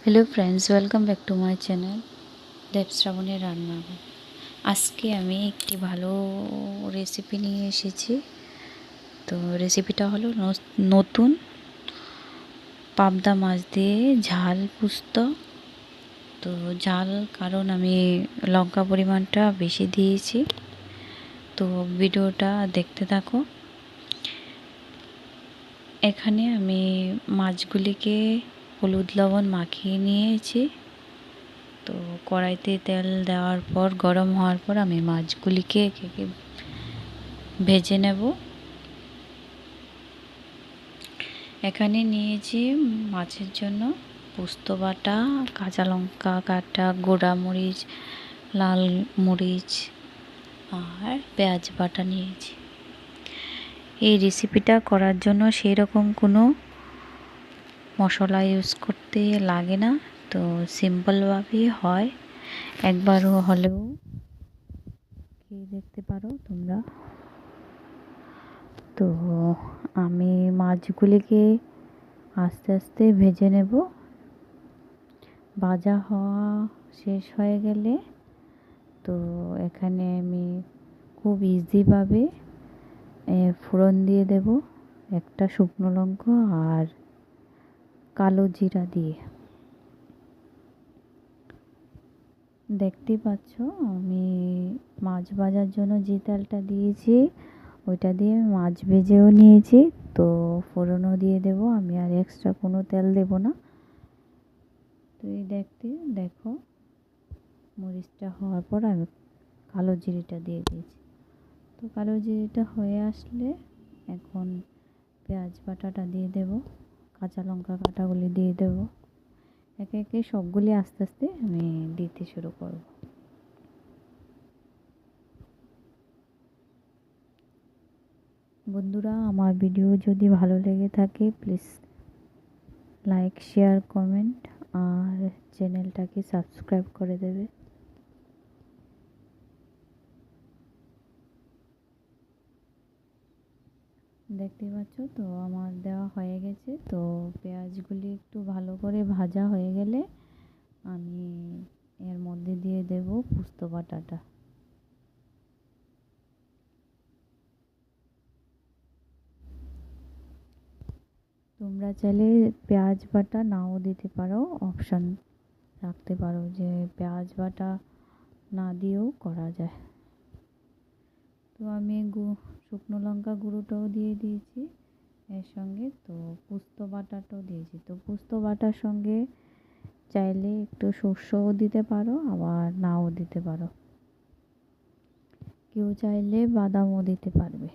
Hello friends, welcome back to my channel Dev শ্রাবণের রান্নাঘর। আজকে আমি একটি ভালো রেসিপি নিয়ে এসেছি। তো রেসিপিটা হলো নতুন পাবদা মাছ দিয়ে ঝাল পুস্ত। তো ঝাল কারণ আমি লঙ্কা পরিমাণটা বেশি দিয়েছি। তো ভিডিওটা দেখতে থাকো। এখানে আমি মাছগুলিকে হলুদ লবণ মাখিয়ে নিয়েছি। তো কড়াইতে তেল দেওয়ার পর গরম হওয়ার পর আমি মাছগুলিকে একে ভেজে নেব। এখানে নিয়েছি মাছের জন্য পোস্ত বাটা, কাঁচা লঙ্কা কাটা, গোড়া মরিচ, লাল মরিচ আর পেঁয়াজ বাটা নিয়েছি। এই রেসিপিটা করার জন্য সেই রকম কোনো মশলা ইউজ করতে লাগে না। তো সিম্পলভাবেই হয়, একবারও হলেও খেয়ে দেখতে পারো তোমরা। তো আমি মাছগুলিকে আস্তে আস্তে ভেজে নেব। ভাজা হওয়া শেষ হয়ে গেলে তো এখানে আমি খুব ইজিভাবে ফোড়ন দিয়ে দেব একটা শুকনো লঙ্কা আর কালো জিরা দিয়ে। দেখতেই পাচ্ছ আমি মাছ ভাজার জন্য যে তেলটা দিয়েছি ওইটা দিয়ে আমি মাছ ভেজেও নিয়েছি। তো ফোড়নও দিয়ে দেব, আমি আর এক্সট্রা কোনো তেল দেব না। তো এই দেখো মরিচটা হওয়ার পর আমি কালো জিরেটা দিয়ে দিয়েছি। তো কালো জিরেটা হয়ে আসলে এখন পেঁয়াজ বাটাটা দিয়ে দেব, কাঁচা লঙ্কা কাটাগুলি দিয়ে দেব। একে একে সবগুলি আস্তে আস্তে আমি দিতে শুরু করব। বন্ধুরা, আমার ভিডিও যদি ভালো লেগে থাকে প্লিজ লাইক, শেয়ার, কমেন্ট আর চ্যানেলটাকে সাবস্ক্রাইব করে দেবে। দেখতে পাচ্ছ তো আমার দেওয়া হয়ে গেছে। তো পেঁয়াজগুলি একটু ভালো করে ভাজা হয়ে গেলে আমি এর মধ্যে দিয়ে দেব পোস্ত বাটাটা। তোমরা চাইলে পেঁয়াজ বাটা নাও দিতে পারো, অপশান রাখতে পারো যে পেঁয়াজ বাটা না দিয়েও করা যায়। তো আমি শুকনো লঙ্কা গুঁড়োটাও দিয়ে দিয়েছি এর সঙ্গে। তো পোস্ত বাটাটাও দিয়েছি। তো পোস্ত বাটার সঙ্গে চাইলে একটু সর্ষেও দিতে পারো, আবার নাও দিতে পারো। কেউ চাইলে বাদামও দিতে পারবে।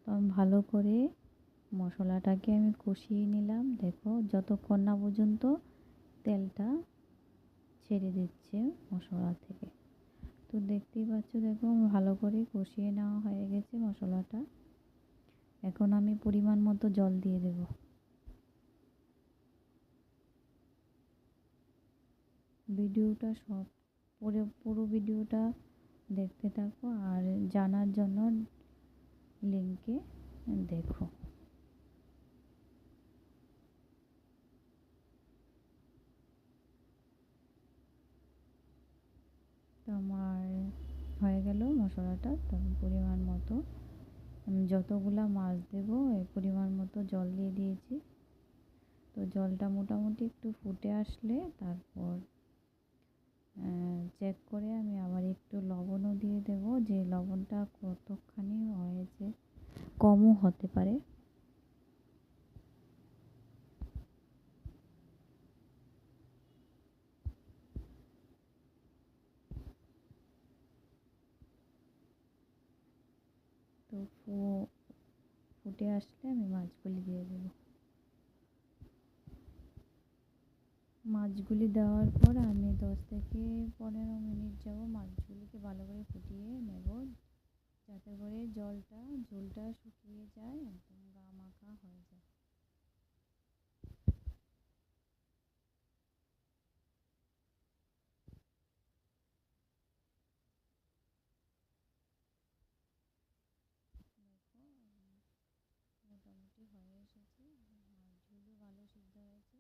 তো আমি ভালো করে মশলাটাকে আমি কষিয়ে নিলাম। দেখো যতক্ষণ না পর্যন্ত তেলটা ছেড়ে দিচ্ছে মশলা থেকে। তো দেখতেই পাচ্ছ, দেখো ভালো করে কষিয়ে নেওয়া হয়ে গেছে মশলাটা। এখন আমি পরিমাণ মতো জল দিয়ে দেব। ভিডিওটা পুরো ভিডিওটা দেখতে থাকো আর জানার জন্য লিঙ্কে দেখো। তো আমার হয়ে গেল মশলাটা। তো পরিমাণ মতো আমি যতগুলা মাছ দেবো এই পরিমাণ মতো জল দিয়ে দিয়েছি। তো জলটা মোটামুটি একটু ফুটে আসলে তারপর চেক করে আমি আবার একটু লবণও দিয়ে দেব, যে লবণটা কতখানি হয়েছে, কমও হতে পারে। তো ফুটে আসলে আমি মাছগুলি দিয়ে দেব। মাছগুলি দেওয়ার পর আমি 10 থেকে 15 মিনিট যাব মাছগুলিকে ভালো করে ফুটিয়ে নেব, যাতে করে ঝোলটা শুকিয়ে যায়, একদম গা মাখা হয়ে যায়। দেখো মোটামুটি হয়ে এসেছে, মাছগুলো ভালো সিদ্ধ হয়েছে।